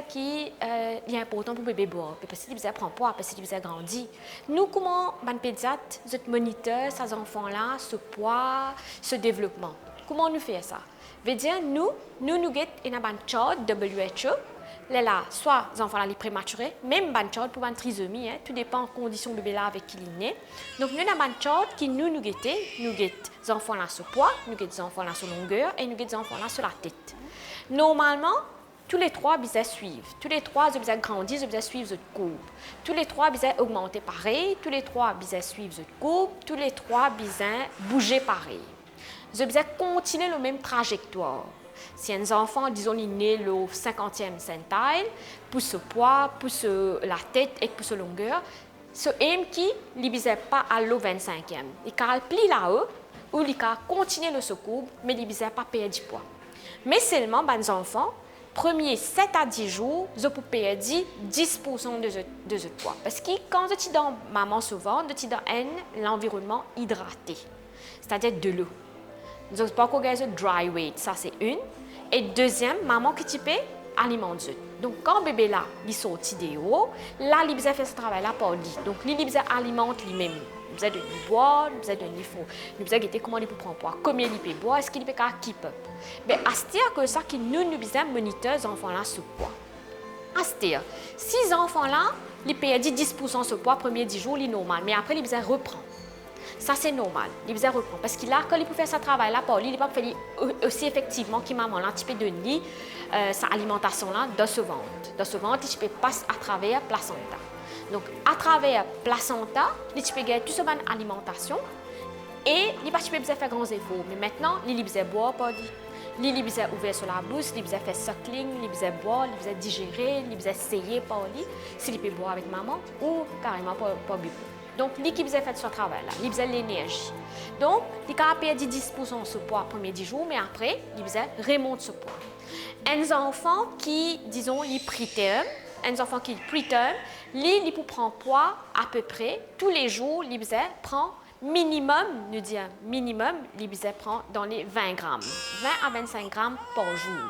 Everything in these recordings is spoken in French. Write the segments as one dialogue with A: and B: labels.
A: qui est important pour le bébé boire, parce qu'il prend poids, parce qu'il grandit. Nous, comment les pédiatres, nous monitorons ces enfants-là, ce poids, ce développement? Comment nous faisons ça? Veut dire, nous avons un chart WHO, là, soit les enfants les prématurés, même un chart pour une trisomie, tout dépend de la condition bébé là avec qui il est né. Donc, nous avons un chart qui nous guette les enfants là sur poids, nous guette les enfants là sur longueur et nous guette les enfants là sur la tête. Normalement, tous les trois ils suivent. Tous les trois ils grandissent, ils suivent cette courbe. Tous les trois ils augmenter pareil, tous les trois ils suivent cette courbe, tous les trois ils bouger pareil. Ils continuer la même trajectoire. Si un enfant, disons, il est né le 50e centile, pour ce poids, pour la tête et pour sa longueur, ce aim qui ne visait pas à le 25e. Il a pli là-haut, ou il a continué le secours, mais il ne visait pas perdre du poids. Mais seulement, les enfants, premiers 7 à 10 jours, ils peuvent perdre 10% de ce poids. Parce que quand tu es dans maman souvent, tu es dans l'environnement hydraté, c'est-à-dire de l'eau. Donc, pas qu'on gagne dry weight, ça c'est une. Et deuxième, maman qui type alimente. Donc, quand le bébé là, il sortit de haut, là, il fait ce travail là pour lui. Donc, il alimente lui-même. Il besoin de lui boire, il besoin de lui faut. Il besoin de comment il peut prendre poids, combien il peut boire, est-ce qu'il peut keep up. Mais à ce dire que ça qui nous besoin monitorer les enfants là ce poids. À ce dire, si les enfants là, ils perdent 10% ce poids premier 10 jours, il est normal, mais après il besoin reprendre. Ça, c'est normal. Il besoin reprendre. Parce que là, quand il peut faire ce travail-là, il ne peut pas faire aussi effectivement que maman là, tu peux donner sa alimentation-là dans ce ventre. Dans ce ventre, tu peux passer à travers la placenta. Donc, à travers la placenta, tu peux gagner toute cette alimentation et il ne peut pas faire grands efforts. Mais maintenant, il peut boire, il peut ouvrir sur la bouche, il peut faire suckling, il peut boire, il peut digérer, il peut essayer, s'il peut boire avec maman ou carrément pas boire. Donc, l'équipe a fait ce travail-là, il a l'énergie. Donc, il a perdu 10% de ce poids les premiers 10 jours, mais après, il remonte ce poids. Un enfant qui, disons, il préterme, un enfant qui préterme, il peut prendre poids à peu près tous les jours, il prend minimum, nous disons minimum, il prend dans les 20 grammes, 20 à 25 grammes par jour.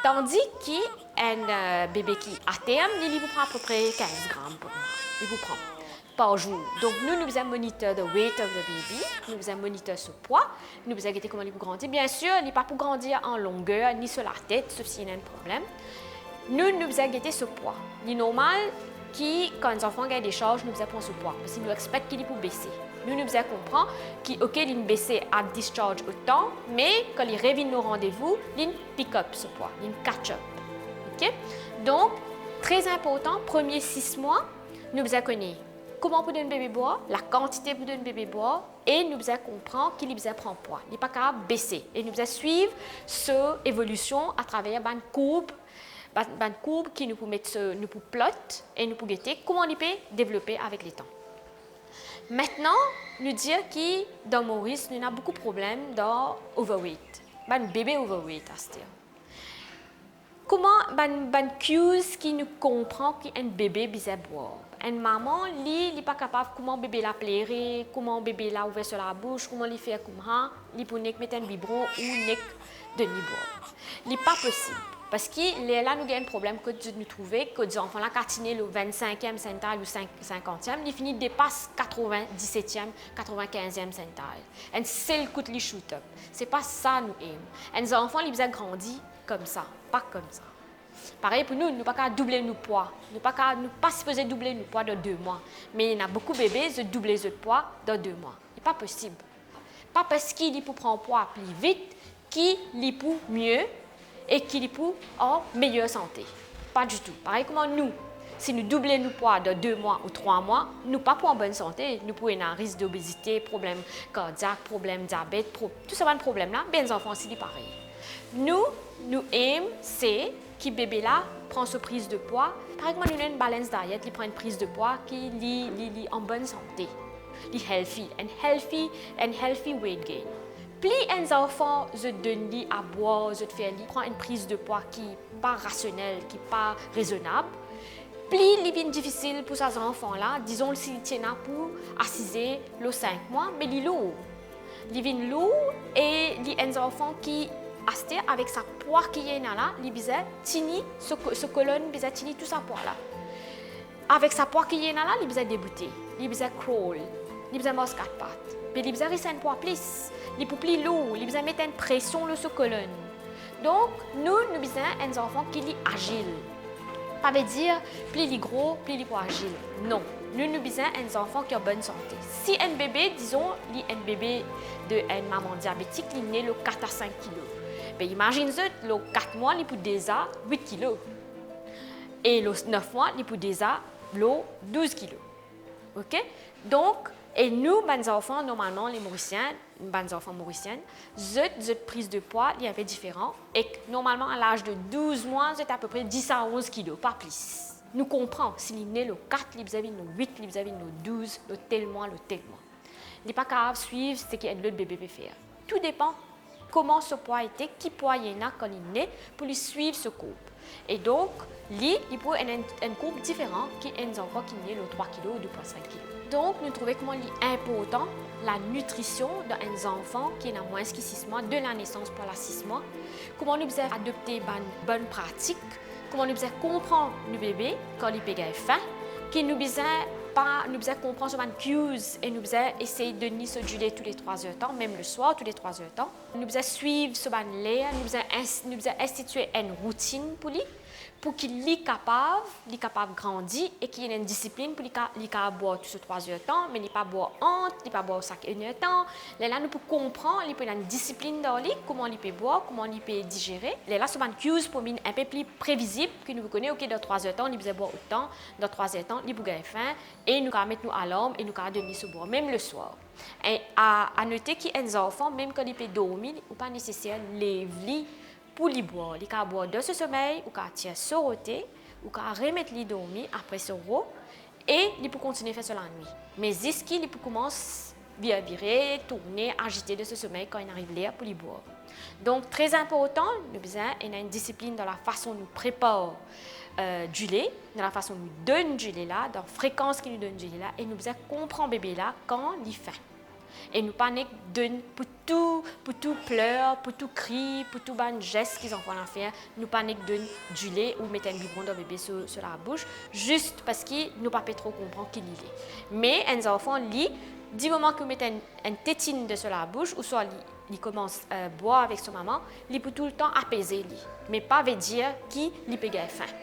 A: Tandis qu'un bébé qui à terme, il peut prendre à peu près 15 grammes par mois. Il peut prendre par jour. Donc, nous avons monitor the weight of the baby, nous avons monitor ce poids, nous avons regardé comment il peut grandir. Bien sûr, il n'est pas pour grandir en longueur ni sur la tête, sauf s'il y a un problème. Nous avons regardé ce poids. Il est normal que quand les enfants gagnent des charges, nous avons prendre ce poids, parce qu'ils nous expectent qu'il peut baisser. Nous avons compris qu'il peut baisser à discharge autant, mais quand il revient au rendez-vous, il pick up ce poids, il catch up. Okay? Donc, très important, premiers 6 mois, nous avons connu comment pour donner un bébé boire, la quantité pour donner un bébé boire, et nous devons comprendre qu'il besoin prendre poids. Il n'est pas capable de baisser. Et nous devons suivre cette évolution à travers une courbe qui nous peut mettre, nous peut plot et nous peut guetter comment il peut développer avec le temps. Maintenant, nous dire que dans Maurice, nous avons beaucoup de problèmes dans overweight. Un bébé overweight, à ce dire. Comment ban cues qui nous comprend qu'un bébé besoin boire. Une maman, elle n'est pas capable comment bébé la plairait, comment bébé la ouvert sur la bouche, comment il fait comme ça, il peut mettre un biberon ou de boire. Ce n'est pas possible. Parce que là, nous avons un problème que nous trouvons, que les enfants, qui le 25e centile ou 50e, ils finissent dépassent 97e, 95e centile. Et c'est le coup de shoot up. Ce n'est pas ça nous aimons. Les enfants, ils ont grandi comme ça, pas comme ça. Pareil pour nous, nous ne pouvons pas doubler nos poids. Nous ne pouvons pas supposer doubler nos poids dans 2 mois. Mais il y a beaucoup de bébés qui doublent leur poids dans 2 mois. Ce n'est pas possible. Pas parce qu'ils peuvent prendre poids plus vite qu'ils peuvent mieux et qu'ils peuvent en meilleure santé. Pas du tout. Pareil comme nous. Si nous doublons nos poids dans 2 mois ou 3 mois, nous ne sommes pas en bonne santé. Nous pouvons avoir un risque d'obésité, problème cardiaque, problème diabète, tout ce problème-là. Bien les enfants, c'est pareil. Nous aimons, c'est que le bébé là prend ce prise de poids. Par exemple, nous avons une balance diet, il prend une prise de poids qui est en bonne santé. Il est healthy weight gain. Plus un enfant se donne à boire, se fait prend une prise de poids qui n'est pas rationnelle, qui n'est pas raisonnable, plus il est difficile pour ces enfants-là, disons s'il tient pour assiser le 5 mois, mais il est lourd. Il est lourd et il y a un enfant qui acheter avec sa poire qui est là, il besoin tini ce colonne, il besoin tini tout sa poire là. Avec sa poire qui est là, il besoin débuter, il besoin crawl, il besoin manger quatre pattes. Puis il besoin rester une poire plus, il peut plus lourd, il besoin mettre une pression sur ce colonne. Donc nous besoin un enfant qui est agile. Pas veut dire plus il est gros, plus il est agile. Non, nous besoin un enfant qui a bonne santé. Si un bébé, disons, un bébé de une maman diabétique, il est né le 4 à 5 kg. Ben imagine le 4 mois, il peut déjà 8 kg. Et le 9 mois, il peut déjà 12 kg. OK? Donc, et nous, les enfants, normalement, les Mauriciens, les enfants mauriciens, cette prise de poids, il y avait différent. Et normalement, à l'âge de 12 mois, c'est à peu près 10 à 11 kg, pas plus. Nous comprenons, s'il est né le 4, il avez le 8, il avez le 12, le tel mois, le tel mois. Il n'est pas capable de suivre ce qu'un autre bébé peut faire. Tout dépend comment ce poids était, qui poids il y en a quand il est né, pour lui suivre ce courbe. Et donc, il peut avoir une courbe différente qu'un enfant qui est né le 3 kg ou 2,5 kg. Donc, nous trouvons comment il est important la nutrition d'un enfant qui est à moins de 6 mois, de la naissance pour la 6 mois. Comment nous devons adopter une bonne pratique, comment nous devons comprendre le bébé quand il peut avoir faim, qui nous devons comprendre les cues et nous devons essayer de donner ce gilet tous les 3 heures de temps, même le soir, tous les 3 heures de temps. Nous devons suivre ce lait, nous devons instituer une routine pour qu'il soit capable de grandir et qu'il y ait une discipline pour qu'il puisse boire tous ces 3 heures de temps, mais il ne pas boire honte, il ne pas boire chaque 1 heure de temps. Là, nous pouvons comprendre, il peut y avoir une discipline dans lui, comment il peut boire, comment il peut digérer. Là, c'est une cues pour un peu plus prévisible, que nous connaissons, OK, dans 3 heures de temps, il peut boire autant, dans 3 heures de temps, il peut avoir faim, et nous pouvons mettre nous à l'ombre et nous pouvons donner ce boire, même le soir. Et à noter qu'un enfant, même quand il peut dormir, il n'est pas nécessaire de lever pour lui boire. Il peut boire de ce sommeil, ou il peut soroter, ou il peut remettre lui dormir après ce repos, et il peut continuer à faire cela la nuit. Mais jusqu'à il peut commencer à virer, tourner, agiter de ce sommeil quand il arrive là pour lui boire. Donc, très important, nous avons une discipline dans la façon dont nous préparons du lait, dans la façon dont nous donnons du lait là, dans la fréquence qu'il nous donne du lait là, et nous devons comprendre le bébé là quand il faim. Et nous pas donner pour tout pleur, pour tout cri, pour tout ban geste qu'ils ont à faire, nous pas donner du lait ou mettre un biberon de bébé sur la bouche, juste parce qu'ils nous pas trop comprendre qu'il est. Mais un enfant lit, du moment que vous mettez une tétine de sur la bouche, ou soit il commence à boire avec son maman, il peut tout le temps apaiser lui, mais pas veut dire qu'il peut avoir faim.